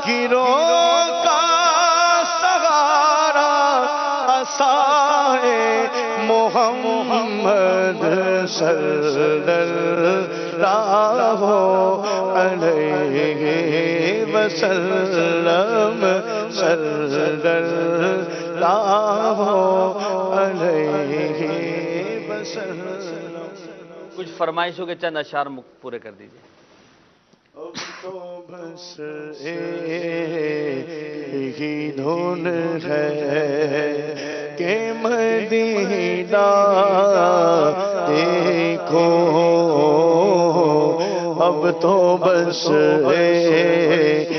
گروہ کا سہارا عصائے محمد صلی اللہ علیہ وسلم صلی اللہ علیہ وسلم۔ کچھ فرمائشوں کے چند اشعار پورے کر دیجئے۔ اب تو بس ایک ہی دھن ہے کہ مدینہ دیکھو، اب تو بس ایک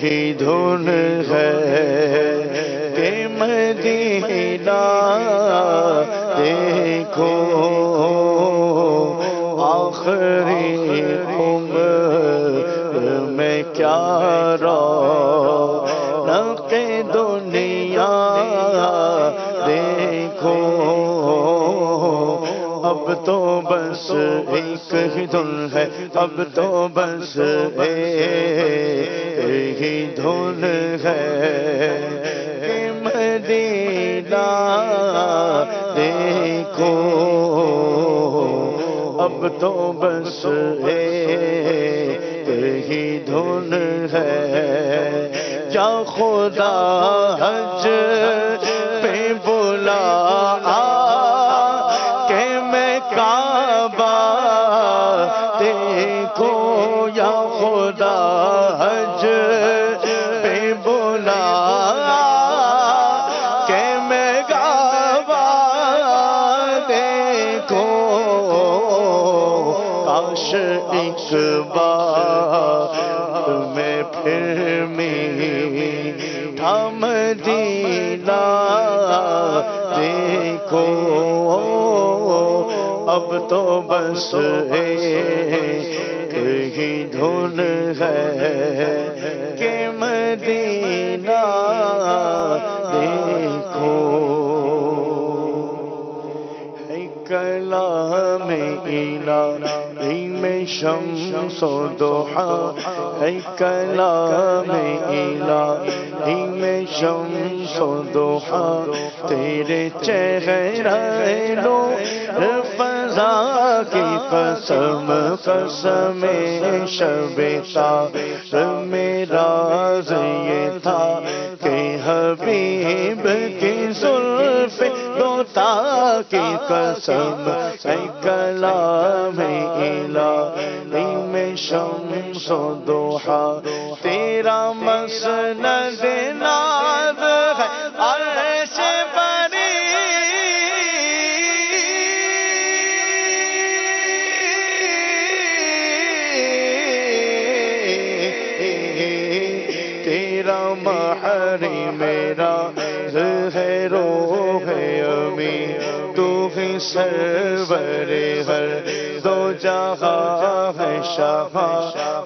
ہی دھن ہے کہ مدینہ دیکھو، آخری میں کیا رونق دنیا دیکھو، اب تو بس ایک ہی دھن ہے، اب تو بس ایک ہی دھن ہے کہ مدینہ دیکھو، اب تو بس ایک ہی دھن ہے۔ کیا خدا حج پہ بلا کہ میں کعبہ دیکھو، یا خدا حج پہ بلا کہ میں کعبہ دیکھو، کاش ایک بار میں پھر میٹھا مدینہ دیکھو، اب تو بس ایک ہی دھن ہے کہ مدینہ دیکھو۔ ہے کلام الہی میں شمس و ضحیٰ، ہے کلام الہی میں شمس و ضحیٰ، تیرے چہرے نور فضا کی قسم، قسم شب تار میرا یہ تھا کہ حبیب کی زلف دوتا کی قسم، اے کلام الہی میں شمس و ضحیٰ، تیرا مسند ناز ہے عرش بری، تیرا محری میرا ہے روح امی، تو ہی سرور ہر دو جہاں ہے شاہ،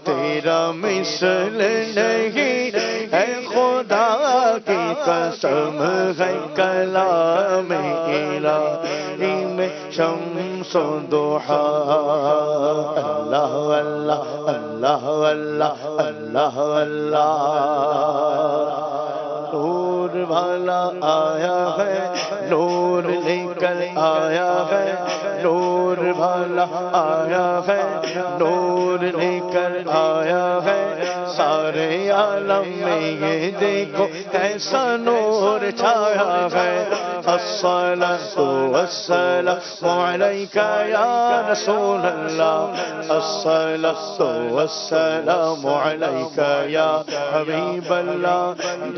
تیرا مثل نہیں ہے خدا کی قسم، ہے کلام الہی میں شمس و ضحیٰ، اللہ اللہ اللہ اللہ اللہ اللہ، نور والا آیا ہے، نور لے کر آیا ہے، نور والا آیا ہے، نور لے کر آیا ہے، سارے عالم میں یہ دیکھو کیسا نور چھایا ہے، الصلاۃ والسلام علیک یا رسول اللہ، الصلاۃ والسلام علیک یا حبیب اللہ،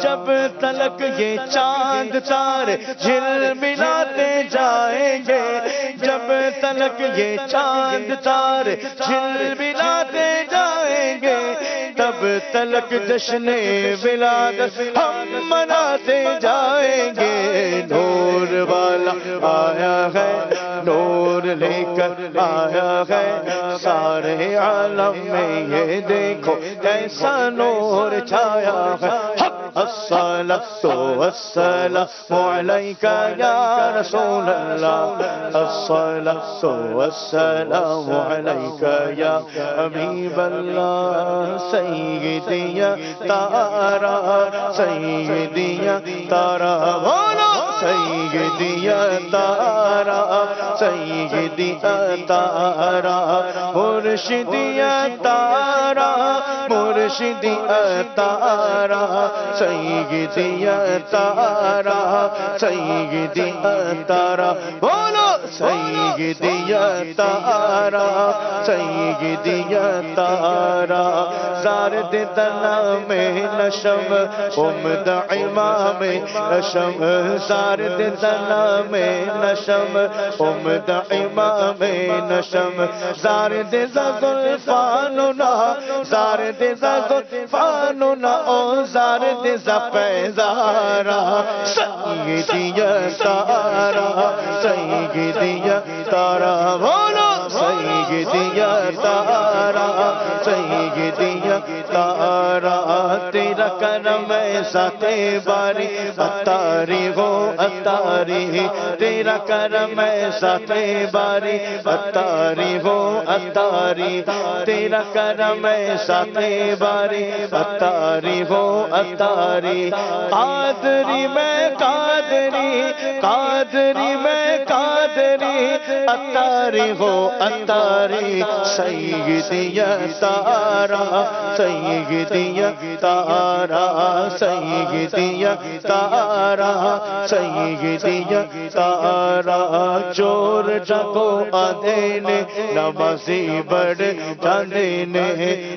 جب تلک یہ چاند تارے جھلملاتے جائیں گے، جب تلک یہ چاند تارے جھلملاتے جائیں گے، تب تلک جشن ولادت ہم مناتے جائیں گے، نور والا آیا ہے، نور لے کر آیا ہے، سارے عالم میں یہ دیکھو کیسا نور چھایا ہے، حق الصلاة والسلام عليك يا رسول الله الصلاة والسلام عليك يا حبيب الله سيدي يا تارا سيدي يا تارا سيدي يا تارا سيدي يا تارا مرشدي يا تارا مرشدی اتارا سیدی اتارا سیدی اتارا بولو سیدی اتارا سیدی اتارا زارد دنا میں نشم امد امام نشم زارد دنا میں نشم امد امام نشم زارد زلفاننا زارد زلفاننا او زارد زپیزارا سیدی اتارا سیدی اتارا بولو سیدی اتارا سیدی اتارا تیرا کرم ایسا باری اتاری ہو اتاری تیرا کرم ایسا باری اتاری ہو اتاری تیرا کرم ایسا باری اتاری ہو اتاری قادری میں قادری قادری میں قادری اتاری ہو اتاری سیدی اتارا سیدی اتارا سیدی اتارا سیدی اتارا چور ڈاکو آدھے نے نمازی بڑھ جانے نے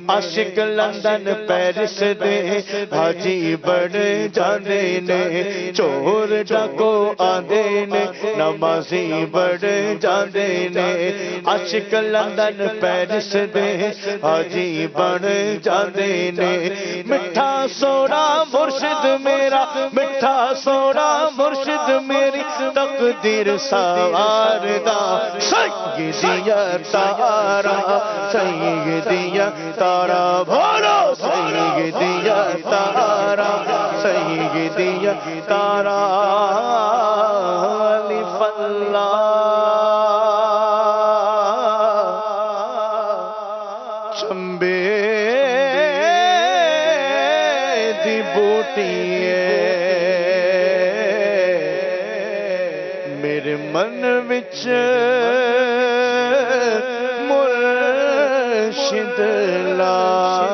عاشق لندن پیرس دے حاجی بڑھ جانے نے چور ڈاکو آدھے نے نمازی بڑھ جانے نے عاشق لندن پیرس دے حاجی بڑھ جانے نے مٹھا سوڑا مرشد میرا مٹھا سوڑا مرشد میری تقدیر سواردہ سیدی اتارا سیدی اتارا بولو سیدی اتارا سیدی اتارا الف اللہ چمبے دی بوٹی میرے من وچ مرشد لائی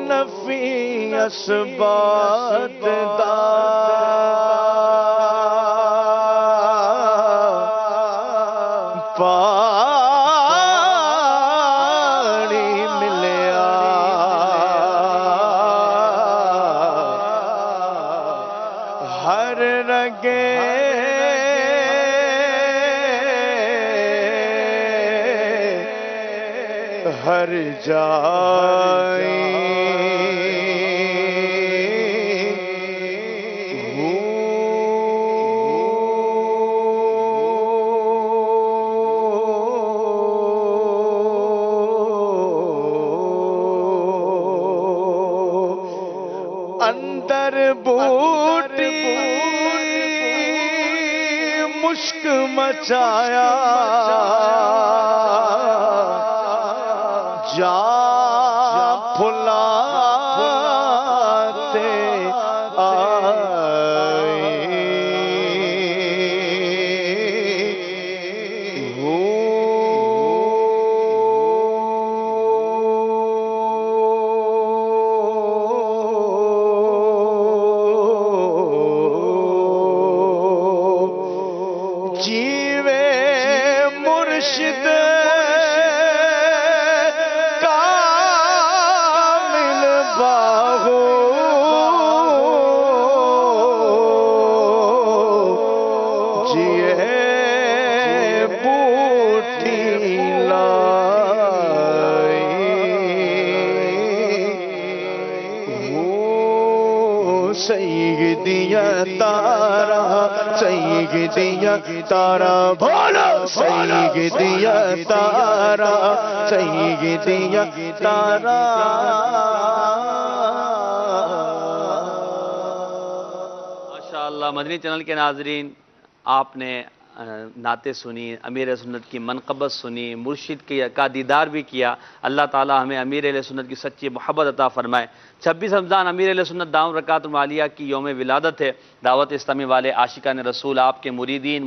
نفی اسبات دا پانی ملیا ہر رگے ہر جائے اندر بوٹی مشک مچایا جا پھلاتے جیوے مرشد کامل با سیدی تارا سیدی تارا بولو سیدی تارا سیدی تارا ماشاءاللہ مدنی چینل کے ناظرین، آپ نے نعتیں سنی، امیر سنت کی منقبت سنی، مرشد کا دیدار بھی کیا۔ اللہ تعالی ہمیں امیر اہل سنت کی سچی محبت عطا فرمائے۔ 26 رمضان امیر اہل سنت دامت برکاتہم العالیہ کی یوم ولادت ہے۔ دعوت اسلامی والے عاشقان رسول، آپ کے مریدین